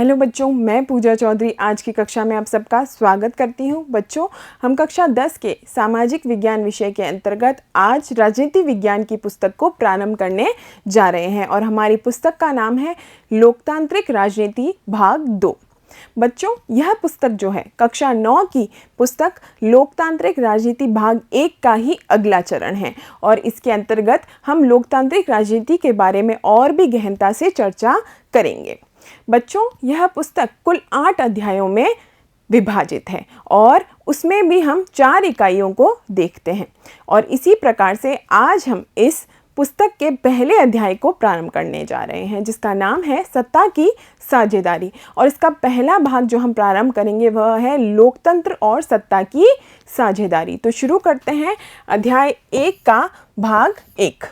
Hello बच्चों, मैं पूजा चौधरी आज की कक्षा में आप सबका स्वागत करती हूँ। बच्चों, हम कक्षा 10 के सामाजिक विज्ञान विषय के अंतर्गत आज राजनीति विज्ञान की पुस्तक को प्रारंभ करने जा रहे हैं और हमारी पुस्तक का नाम है लोकतांत्रिक राजनीति भाग 2। बच्चों, यह पुस्तक जो है कक्षा 9 की पुस्तक लोकतांत्रिक राजनीति भाग 1 का ही अगला चरण है और इसके अंतर्गत हम लोकतांत्रिक राजनीति के बारे में और भी गहनता से चर्चा करेंगे। बच्चों, यह पुस्तक कुल 8 अध्यायों में विभाजित है और उसमें भी हम 4 इकाइयों को देखते हैं और इसी प्रकार से आज हम इस पुस्तक के पहले अध्याय को प्रारंभ करने जा रहे हैं जिसका नाम है सत्ता की साझेदारी। और इसका पहला भाग जो हम प्रारंभ करेंगे वह है लोकतंत्र और सत्ता की साझेदारी। तो शुरू करते हैं अध्याय 1 का भाग 1।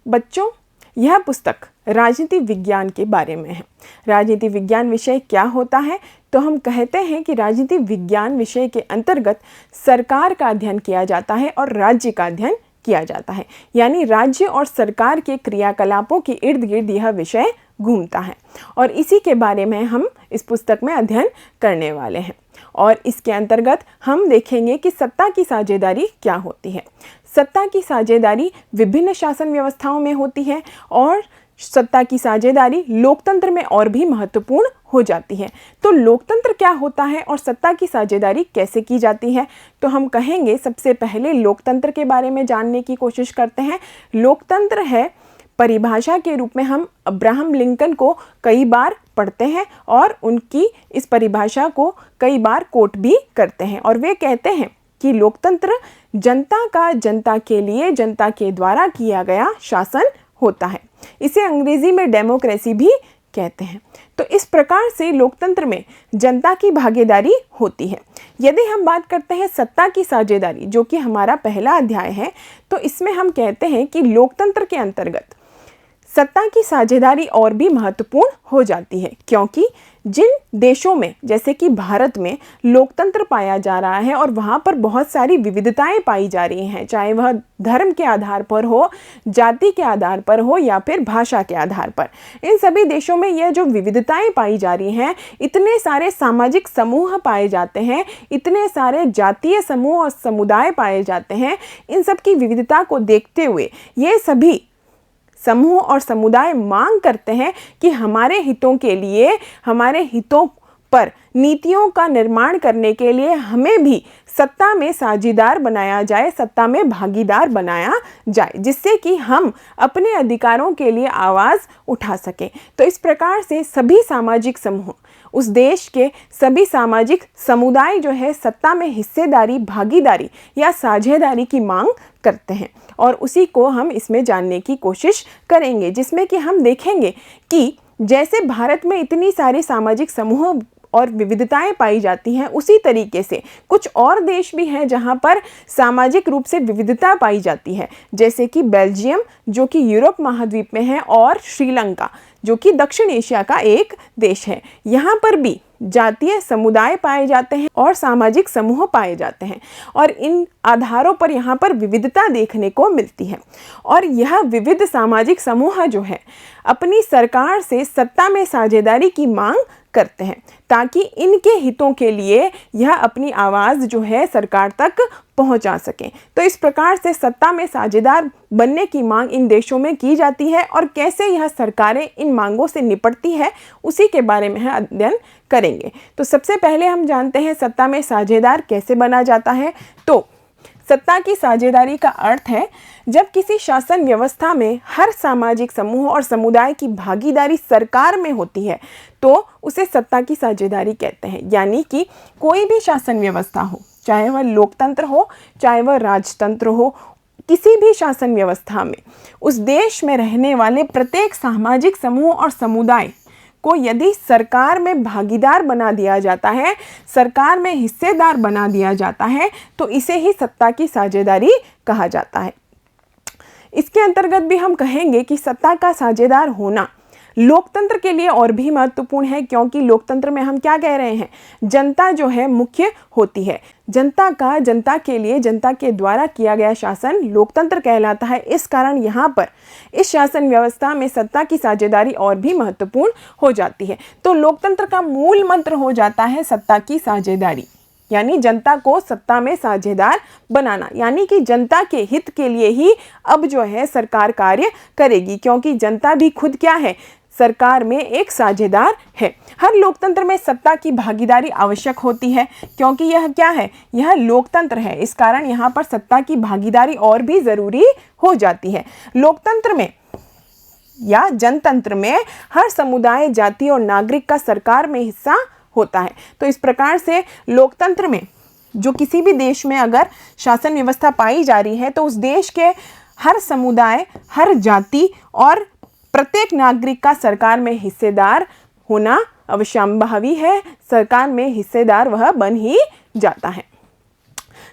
बच्चों, यह पुस्तक राजनीति विज्ञान के बारे में है। राजनीति विज्ञान विषय क्या होता है? तो हम कहते हैं कि राजनीति विज्ञान विषय के अंतर्गत सरकार का अध्ययन किया जाता है और राज्य का अध्ययन किया जाता है, यानी राज्य और सरकार के क्रियाकलापों के इर्द गिर्द यह विषय घूमता है और इसी के बारे में हम इस पुस्तक में अध्ययन करने वाले हैं। और इसके अंतर्गत हम देखेंगे कि सत्ता की साझेदारी क्या होती है। सत्ता की साझेदारी विभिन्न शासन व्यवस्थाओं में होती है और सत्ता की साझेदारी लोकतंत्र में और भी महत्वपूर्ण हो जाती है। तो लोकतंत्र क्या होता है और सत्ता की साझेदारी कैसे की जाती है? तो हम कहेंगे सबसे पहले लोकतंत्र के बारे में जानने की कोशिश करते हैं। लोकतंत्र है, परिभाषा के रूप में हम अब्राहम लिंकन को कई बार पढ़ते हैं और उनकी इस परिभाषा को कई बार कोट भी करते हैं और वे कहते हैं कि लोकतंत्र जनता का जनता के लिए जनता के द्वारा किया गया शासन होता है। इसे अंग्रेजी में डेमोक्रेसी भी कहते हैं। तो इस प्रकार से लोकतंत्र में जनता की भागीदारी होती है। यदि हम बात करते हैं सत्ता की साझेदारी, जो कि हमारा पहला अध्याय है, तो इसमें हम कहते हैं कि लोकतंत्र के अंतर्गत सत्ता की साझेदारी और भी महत्वपूर्ण हो जाती है, क्योंकि जिन देशों में जैसे कि भारत में लोकतंत्र पाया जा रहा है और वहाँ पर बहुत सारी विविधताएं पाई जा रही हैं, चाहे वह धर्म के आधार पर हो, जाति के आधार पर हो या फिर भाषा के आधार पर, इन सभी देशों में यह जो विविधताएं पाई जा रही हैं, इतने सारे सामाजिक समूह पाए जाते हैं, इतने सारे जातीय समूह और समुदाय पाए जाते हैं, इन सब की विविधता को देखते हुए ये सभी समूह और समुदाय मांग करते हैं कि हमारे हितों के लिए, हमारे हितों पर नीतियों का निर्माण करने के लिए हमें भी सत्ता में साझीदार बनाया जाए, सत्ता में भागीदार बनाया जाए, जिससे कि हम अपने अधिकारों के लिए आवाज़ उठा सकें। तो इस प्रकार से सभी सामाजिक समूह, उस देश के सभी सामाजिक समुदाय जो है सत्ता में हिस्सेदारी, भागीदारी या साझेदारी की मांग करते हैं और उसी को हम इसमें जानने की कोशिश करेंगे, जिसमें कि हम देखेंगे कि जैसे भारत में इतनी सारी सामाजिक समूह और विविधताएं पाई जाती हैं, उसी तरीके से कुछ और देश भी हैं जहां पर सामाजिक रूप से विविधता पाई जाती है, जैसे कि बेल्जियम जो कि यूरोप महाद्वीप में है और श्रीलंका जो कि दक्षिण एशिया का एक देश है। यहाँ पर भी जातीय समुदाय पाए जाते हैं और सामाजिक समूह पाए जाते हैं और इन आधारों पर यहाँ पर विविधता देखने को मिलती है और यह विविध सामाजिक समूह जो है अपनी सरकार से सत्ता में साझेदारी की मांग करते हैं ताकि इनके हितों के लिए यह अपनी आवाज़ जो है सरकार तक पहुंचा सकें। तो इस प्रकार से सत्ता में साझेदार बनने की मांग इन देशों में की जाती है और कैसे यह सरकारें इन मांगों से निपटती है उसी के बारे में अध्ययन करेंगे। तो सबसे पहले हम जानते हैं सत्ता में साझेदार कैसे बना जाता है। तो सत्ता की साझेदारी का अर्थ है जब किसी शासन व्यवस्था में हर सामाजिक समूह और समुदाय की भागीदारी सरकार में होती है तो उसे सत्ता की साझेदारी कहते हैं। यानी कि कोई भी शासन व्यवस्था हो, चाहे वह लोकतंत्र हो, चाहे वह राजतंत्र हो, किसी भी शासन व्यवस्था में उस देश में रहने वाले प्रत्येक सामाजिक समूह और समुदाय को यदि सरकार में भागीदार बना दिया जाता है, सरकार में हिस्सेदार बना दिया जाता है, तो इसे ही सत्ता की साझेदारी कहा जाता है। इसके अंतर्गत भी हम कहेंगे कि सत्ता का साझेदार होना लोकतंत्र के लिए और भी महत्वपूर्ण है, क्योंकि लोकतंत्र में हम क्या कह रहे हैं, जनता जो है मुख्य होती है। जनता का, जनता के लिए, जनता के द्वारा किया गया शासन लोकतंत्र कहलाता है। इस कारण यहाँ पर इस शासन व्यवस्था में सत्ता की साझेदारी और भी महत्वपूर्ण हो जाती है। तो लोकतंत्र का मूल मंत्र हो जाता है सत्ता की साझेदारी, यानी जनता को सत्ता में साझेदार बनाना, यानी कि जनता के हित के लिए ही अब जो है सरकार कार्य करेगी, क्योंकि जनता भी खुद क्या है, सरकार में एक साझेदार है। हर लोकतंत्र में सत्ता की भागीदारी आवश्यक होती है, क्योंकि यह क्या है, यह लोकतंत्र है। इस कारण यहाँ पर सत्ता की भागीदारी और भी जरूरी हो जाती है। लोकतंत्र में या जनतंत्र में हर समुदाय, जाति और नागरिक का सरकार में हिस्सा होता है। तो इस प्रकार से लोकतंत्र में जो किसी भी देश में अगर शासन व्यवस्था पाई जा रही है तो उस देश के हर समुदाय, हर जाति और प्रत्येक नागरिक का सरकार में हिस्सेदार होना अवश्यंभावी है। सरकार में हिस्सेदार वह बन ही जाता है।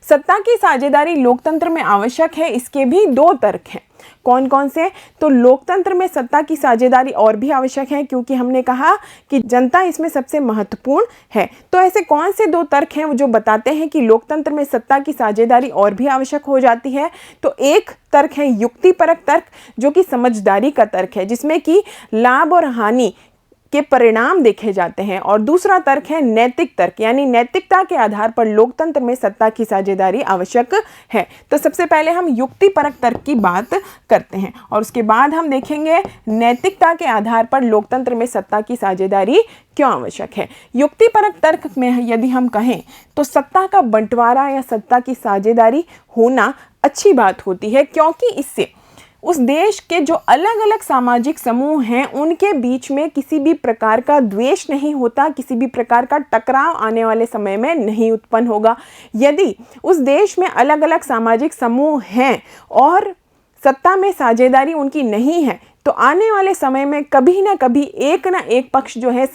सत्ता की साझेदारी लोकतंत्र में आवश्यक है, इसके भी दो तर्क हैं। कौन कौन से? तो लोकतंत्र में सत्ता की साझेदारी और भी आवश्यक है, क्योंकि हमने कहा कि जनता इसमें सबसे महत्वपूर्ण है। तो ऐसे कौन से दो तर्क हैं जो बताते हैं कि लोकतंत्र में सत्ता की साझेदारी और भी आवश्यक हो जाती है? तो एक तर्क है युक्तिपरक तर्क, जो कि समझदारी का तर्क है, जिसमें कि लाभ और हानि के परिणाम देखे जाते हैं। और दूसरा तर्क है नैतिक तर्क, यानी नैतिकता के आधार पर लोकतंत्र में सत्ता की साझेदारी आवश्यक है। तो सबसे पहले हम युक्तिपरक तर्क की बात करते हैं और उसके बाद हम देखेंगे नैतिकता के आधार पर लोकतंत्र में सत्ता की साझेदारी क्यों आवश्यक है। युक्तिपरक तर्क में यदि हम कहें तो सत्ता का बंटवारा या सत्ता की साझेदारी होना अच्छी बात होती है, क्योंकि इससे उस देश के जो अलग अलग सामाजिक समूह हैं उनके बीच में किसी भी प्रकार का द्वेष नहीं होता, किसी भी प्रकार का टकराव आने वाले समय में नहीं उत्पन्न होगा। यदि उस देश में अलग अलग सामाजिक समूह हैं और सत्ता में साझेदारी उनकी नहीं है, तो आने वाले समय में कभी ना कभी एक ना एक पक्ष जो है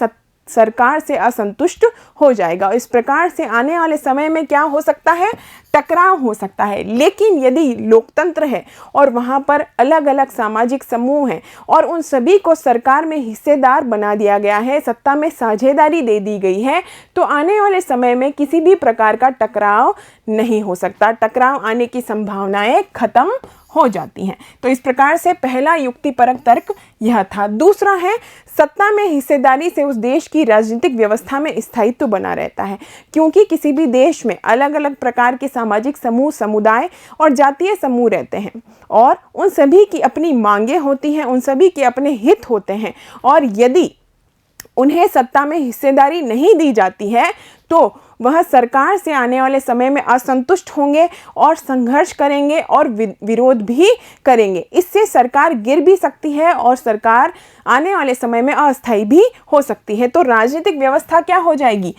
सरकार से असंतुष्ट हो जाएगा। इस प्रकार से आने वाले समय में क्या हो सकता है, टकराव हो सकता है। लेकिन यदि लोकतंत्र है और वहाँ पर अलग अलग सामाजिक समूह हैं और उन सभी को सरकार में हिस्सेदार बना दिया गया है, सत्ता में साझेदारी दे दी गई है, तो आने वाले समय में किसी भी प्रकार का टकराव नहीं हो सकता। टकराव आने की संभावनाएं खत्म हो जाती हैं। तो इस प्रकार से पहला युक्तिपरक तर्क यह था। दूसरा है सत्ता में हिस्सेदारी से उस देश की राजनीतिक व्यवस्था में स्थायित्व बना रहता है, क्योंकि किसी भी देश में अलग अलग प्रकार के सामाजिक समूह, समुदाय और जातीय समूह रहते हैं और उन सभी की अपनी मांगें होती हैं, उन सभी के अपने हित होते हैं, और यदि उन्हें सत्ता में हिस्सेदारी नहीं दी जाती है तो वह सरकार से आने वाले समय में असंतुष्ट होंगे और संघर्ष करेंगे और विरोध भी करेंगे। इससे सरकार गिर भी सकती है और सरकार आने वाले समय में अस्थायी भी हो सकती है। तो राजनीतिक व्यवस्था क्या हो जाएगी,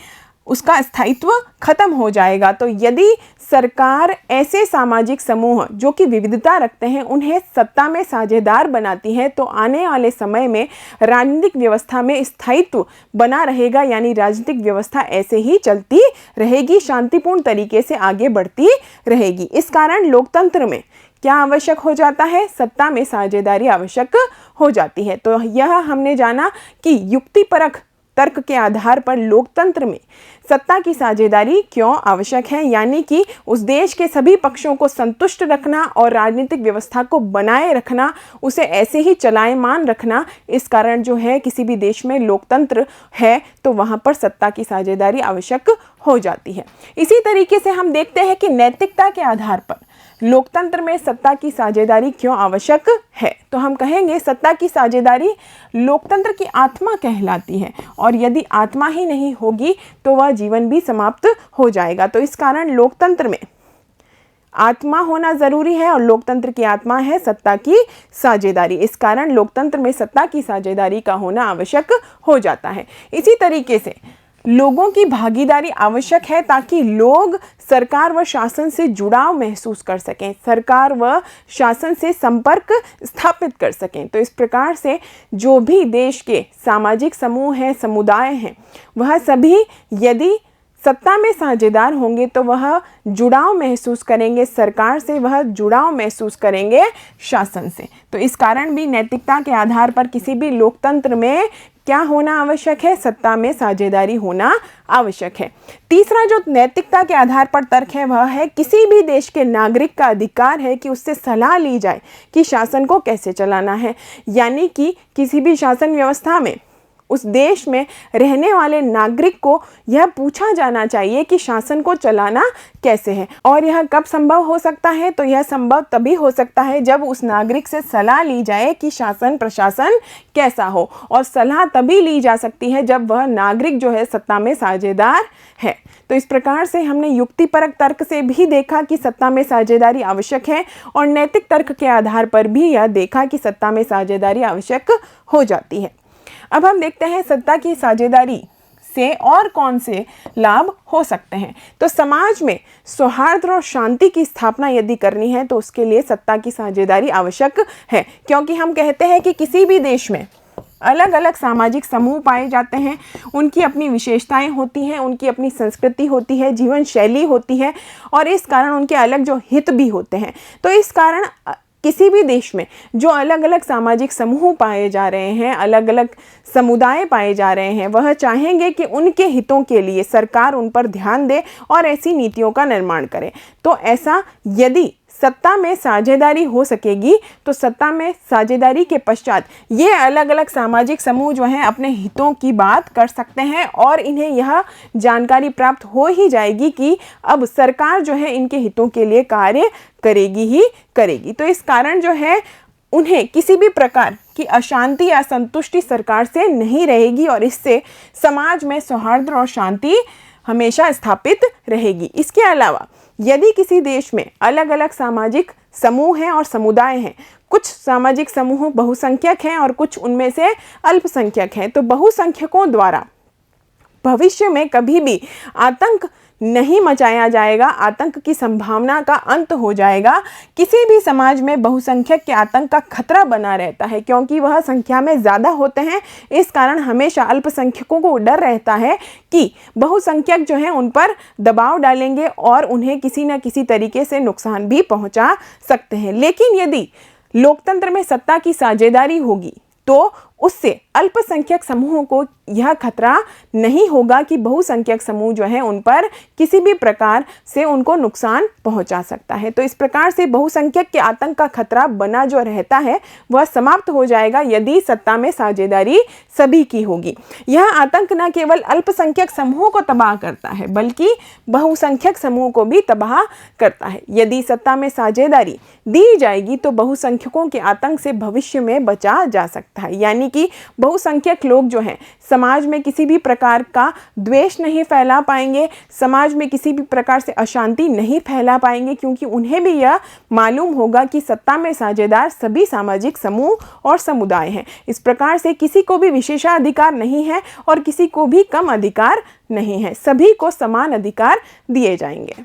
उसका स्थायित्व खत्म हो जाएगा। तो यदि सरकार ऐसे सामाजिक समूह जो कि विविधता रखते हैं उन्हें सत्ता में साझेदार बनाती है, तो आने वाले समय में राजनीतिक व्यवस्था में स्थायित्व बना रहेगा, यानी राजनीतिक व्यवस्था ऐसे ही चलती रहेगी, शांतिपूर्ण तरीके से आगे बढ़ती रहेगी। इस कारण लोकतंत्र में क्या आवश्यक हो जाता है, सत्ता में साझेदारी आवश्यक हो जाती है। तो यह हमने जाना कि युक्तिपरक तर्क के आधार पर लोकतंत्र में सत्ता की साझेदारी क्यों आवश्यक है, यानी कि उस देश के सभी पक्षों को संतुष्ट रखना और राजनीतिक व्यवस्था को बनाए रखना, उसे ऐसे ही चलायमान रखना। इस कारण जो है किसी भी देश में लोकतंत्र है तो वहाँ पर सत्ता की साझेदारी आवश्यक हो जाती है। इसी तरीके से हम देखते हैं कि नैतिकता के आधार पर लोकतंत्र में सत्ता की साझेदारी क्यों आवश्यक है। तो हम कहेंगे सत्ता की साझेदारी लोकतंत्र की आत्मा कहलाती है, और यदि आत्मा ही नहीं होगी तो वह जीवन भी समाप्त हो जाएगा। तो इस कारण लोकतंत्र में आत्मा होना जरूरी है और लोकतंत्र की आत्मा है सत्ता की साझेदारी। इस कारण लोकतंत्र में सत्ता की साझेदारी का होना आवश्यक हो जाता है। इसी तरीके से लोगों की भागीदारी आवश्यक है ताकि लोग सरकार व शासन से जुड़ाव महसूस कर सकें, सरकार व शासन से संपर्क स्थापित कर सकें। तो इस प्रकार से जो भी देश के सामाजिक समूह हैं, समुदाय हैं, वह सभी यदि सत्ता में साझेदार होंगे तो वह जुड़ाव महसूस करेंगे सरकार से, वह जुड़ाव महसूस करेंगे शासन से। तो इस कारण भी नैतिकता के आधार पर किसी भी लोकतंत्र में क्या होना आवश्यक है? सत्ता में साझेदारी होना आवश्यक है। तीसरा जो नैतिकता के आधार पर तर्क है वह है किसी भी देश के नागरिक का अधिकार है कि उससे सलाह ली जाए कि शासन को कैसे चलाना है। यानी कि किसी भी शासन व्यवस्था में उस देश में रहने वाले नागरिक को यह पूछा जाना चाहिए कि शासन को चलाना कैसे है। और यह कब संभव हो सकता है? तो यह संभव तभी हो सकता है जब उस नागरिक से सलाह ली जाए कि शासन प्रशासन कैसा हो। और सलाह तभी ली जा सकती है जब वह नागरिक जो है सत्ता में साझेदार है। तो इस प्रकार से हमने युक्तिपरक तर्क से भी देखा कि सत्ता में साझेदारी आवश्यक है, और नैतिक तर्क के आधार पर भी यह देखा कि सत्ता में साझेदारी आवश्यक हो जाती है। अब हम देखते हैं सत्ता की साझेदारी से और कौन से लाभ हो सकते हैं। तो समाज में सौहार्द और शांति की स्थापना यदि करनी है तो उसके लिए सत्ता की साझेदारी आवश्यक है, क्योंकि हम कहते हैं कि किसी भी देश में अलग अलग सामाजिक समूह पाए जाते हैं, उनकी अपनी विशेषताएं होती हैं, उनकी अपनी संस्कृति होती है, जीवन शैली होती है, और इस कारण उनके अलग जो हित भी होते हैं। तो इस कारण किसी भी देश में जो अलग अलग सामाजिक समूह पाए जा रहे हैं, अलग अलग समुदाय पाए जा रहे हैं, वह चाहेंगे कि उनके हितों के लिए सरकार उन पर ध्यान दे और ऐसी नीतियों का निर्माण करे। तो ऐसा यदि सत्ता में साझेदारी हो सकेगी तो सत्ता में साझेदारी के पश्चात ये अलग अलग सामाजिक समूह जो हैं अपने हितों की बात कर सकते हैं, और इन्हें यह जानकारी प्राप्त हो ही जाएगी कि अब सरकार जो है इनके हितों के लिए कार्य करेगी ही करेगी। तो इस कारण जो है उन्हें किसी भी प्रकार की अशांति या असंतुष्टि सरकार से नहीं रहेगी, और इससे समाज में सौहार्द और शांति हमेशा स्थापित रहेगी। इसके अलावा यदि किसी देश में अलग अलग सामाजिक समूह हैं और समुदाय हैं, कुछ सामाजिक समूह बहुसंख्यक हैं और कुछ उनमें से अल्पसंख्यक हैं, तो बहुसंख्यकों द्वारा भविष्य में कभी भी आतंक नहीं मचाया जाएगा, आतंक की संभावना का अंत हो जाएगा। किसी भी समाज में बहुसंख्यक के आतंक का खतरा बना रहता है, क्योंकि वह संख्या में ज़्यादा होते हैं। इस कारण हमेशा अल्पसंख्यकों को डर रहता है कि बहुसंख्यक जो हैं उन पर दबाव डालेंगे और उन्हें किसी न किसी तरीके से नुकसान भी पहुंचा सकते हैं। लेकिन यदि लोकतंत्र में सत्ता की साझेदारी होगी तो उससे अल्पसंख्यक समूहों को यह खतरा नहीं होगा कि बहुसंख्यक समूह जो है उन पर किसी भी प्रकार से उनको नुकसान पहुंचा सकता है। तो इस प्रकार से बहुसंख्यक के आतंक का खतरा बना जो रहता है वह समाप्त हो जाएगा यदि सत्ता में साझेदारी सभी की होगी। यह आतंक न केवल अल्पसंख्यक समूहों को तबाह करता है बल्कि बहुसंख्यक समूह को भी तबाह करता है। यदि सत्ता में साझेदारी दी जाएगी तो बहुसंख्यकों के आतंक से भविष्य में बचा जा सकता है। यानी कि बहुसंख्यक लोग जो हैं समाज में किसी भी प्रकार का द्वेष नहीं फैला पाएंगे, समाज में किसी भी प्रकार से अशांति नहीं फैला पाएंगे, क्योंकि उन्हें भी यह मालूम होगा कि सत्ता में साझेदार सभी सामाजिक समूह और समुदाय हैं। इस प्रकार से किसी को भी विशेषाधिकार नहीं है और किसी को भी कम अधिकार नहीं है, सभी को समान अधिकार दिए जाएंगे।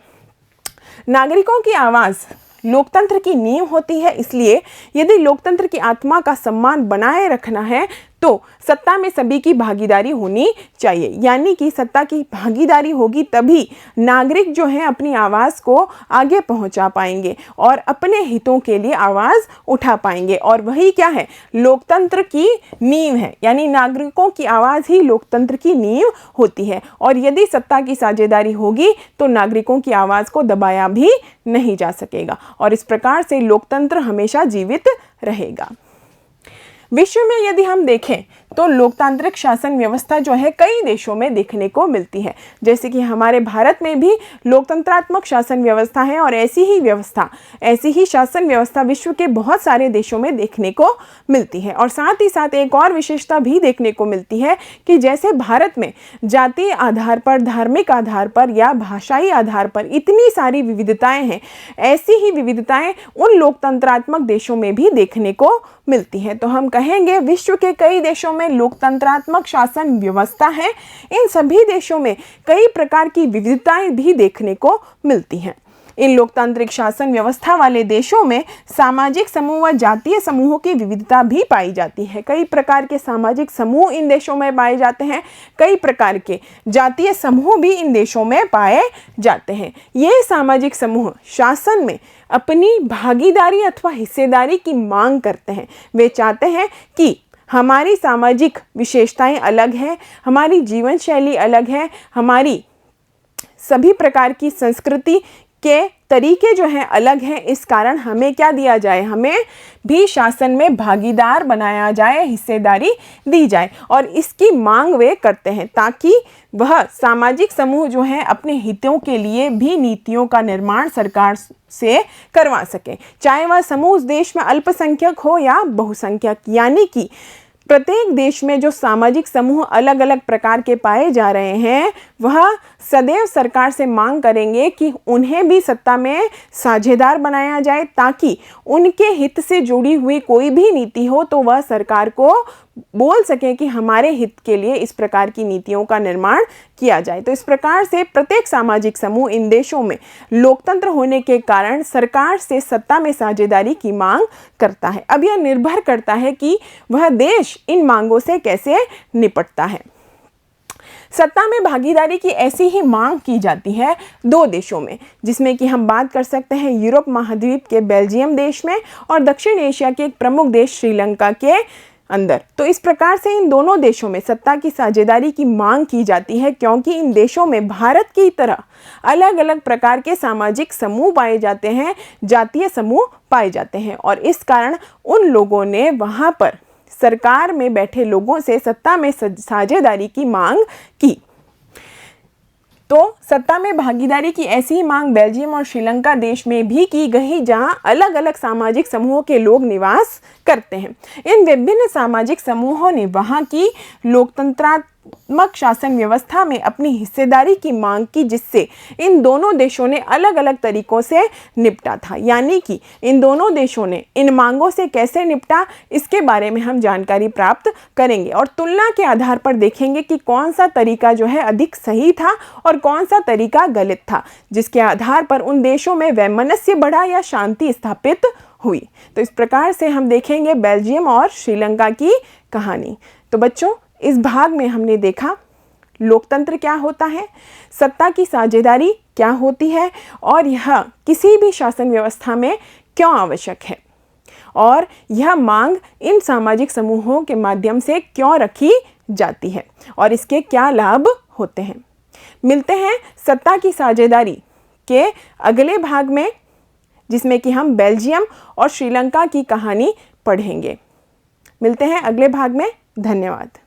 नागरिकों की आवाज़ लोकतंत्र की नींव होती है, इसलिए यदि लोकतंत्र की आत्मा का सम्मान बनाए रखना है तो सत्ता में सभी की भागीदारी होनी चाहिए। यानी कि सत्ता की भागीदारी होगी तभी नागरिक जो हैं अपनी आवाज़ को आगे पहुंचा पाएंगे और अपने हितों के लिए आवाज़ उठा पाएंगे, और वही क्या है, लोकतंत्र की नींव है। यानी नागरिकों की आवाज़ ही लोकतंत्र की नींव होती है, और यदि सत्ता की साझेदारी होगी तो नागरिकों की आवाज़ को दबाया भी नहीं जा सकेगा, और इस प्रकार से लोकतंत्र हमेशा जीवित रहेगा। विश्व में यदि हम देखें तो लोकतांत्रिक शासन व्यवस्था जो है कई देशों में देखने को मिलती है। जैसे कि हमारे भारत में भी लोकतंत्रात्मक शासन व्यवस्था है, और ऐसी ही शासन व्यवस्था विश्व के बहुत सारे देशों में देखने को मिलती है। और साथ ही साथ एक और विशेषता भी देखने को मिलती है कि जैसे भारत में जातीय आधार पर, धार्मिक आधार पर या भाषाई आधार पर इतनी सारी विविधताएं हैं, ऐसी ही विविधताएं उन लोकतंत्रात्मक देशों में भी देखने को मिलती हैं। तो हम कहेंगे विश्व के कई देशों में लोकतंत्रात्मक शासन व्यवस्था है। इन सभी देशों में कई प्रकार की विविधताएं भी देखने को मिलती हैं। इन लोकतांत्रिक शासन व्यवस्था वाले देशों में सामाजिक समूह व जातीय समूहों की विविधता भी पाई जाती है। कई प्रकार के सामाजिक समूह इन देशों में पाए जाते हैं, कई प्रकार के जातीय समूह भी इन देशों में पाए जाते हैं। ये सामाजिक समूह शासन में अपनी भागीदारी अथवा हिस्सेदारी की मांग करते हैं। वे चाहते हैं कि हमारी सामाजिक विशेषताएं अलग हैं, हमारी जीवन शैली अलग है, हमारी सभी प्रकार की संस्कृति के तरीके जो हैं अलग हैं। इस कारण हमें क्या दिया जाए, हमें भी शासन में भागीदार बनाया जाए, हिस्सेदारी दी जाए। और इसकी मांग वे करते हैं ताकि वह सामाजिक समूह जो हैं अपने हितों के लिए भी नीतियों का निर्माण सरकार से करवा सकें, चाहे वह समूह उस देश में अल्पसंख्यक हो या बहुसंख्यक। यानी कि प्रत्येक देश में जो सामाजिक समूह अलग अलग प्रकार के पाए जा रहे हैं, वह सदैव सरकार से मांग करेंगे कि उन्हें भी सत्ता में साझेदार बनाया जाए, ताकि उनके हित से जुड़ी हुई कोई भी नीति हो तो वह सरकार को बोल सकें कि हमारे हित के लिए इस प्रकार की नीतियों का निर्माण किया जाए। तो इस प्रकार से प्रत्येक सामाजिक समूह इन देशों में लोकतंत्र होने के कारण सरकार से सत्ता में साझेदारी की मांग करता है। अब यह निर्भर करता है कि वह देश इन मांगों से कैसे निपटता है। सत्ता में भागीदारी की ऐसी ही मांग की जाती है दो देशों में, जिसमें कि हम बात कर सकते हैं यूरोप महाद्वीप के बेल्जियम देश में और दक्षिण एशिया के एक प्रमुख देश श्रीलंका के अंदर। तो इस प्रकार से इन दोनों देशों में सत्ता की साझेदारी की मांग की जाती है, क्योंकि इन देशों में भारत की तरह अलग अलग प्रकार के सामाजिक समूह पाए जाते हैं, जातीय समूह पाए जाते हैं। और इस कारण उन लोगों ने वहाँ पर सरकार में बैठे लोगों से सत्ता में साझेदारी की मांग की। तो सत्ता में भागीदारी की ऐसी ही मांग बेल्जियम और श्रीलंका देश में भी की गई, जहां अलग अलग सामाजिक समूहों के लोग निवास करते हैं। इन विभिन्न सामाजिक समूहों ने वहां की लोकतंत्रात्मक शासन व्यवस्था में अपनी हिस्सेदारी की मांग की, जिससे इन दोनों देशों ने अलग अलग तरीकों से निपटा था। यानी कि इन दोनों देशों ने इन मांगों से कैसे निपटा, इसके बारे में हम जानकारी प्राप्त करेंगे और तुलना के आधार पर देखेंगे कि कौन सा तरीका जो है अधिक सही था और कौन सा तरीका गलत था, जिसके आधार पर उन देशों में वैमनस्य बढ़ा या शांति स्थापित हुई। तो इस प्रकार से हम देखेंगे बेल्जियम और श्रीलंका की कहानी। तो बच्चों, इस भाग में हमने देखा लोकतंत्र क्या होता है, सत्ता की साझेदारी क्या होती है और यह किसी भी शासन व्यवस्था में क्यों आवश्यक है, और यह मांग इन सामाजिक समूहों के माध्यम से क्यों रखी जाती है और इसके क्या लाभ होते हैं। मिलते हैं सत्ता की साझेदारी के अगले भाग में, जिसमें कि हम बेल्जियम और श्रीलंका की कहानी पढ़ेंगे। मिलते हैं अगले भाग में। धन्यवाद।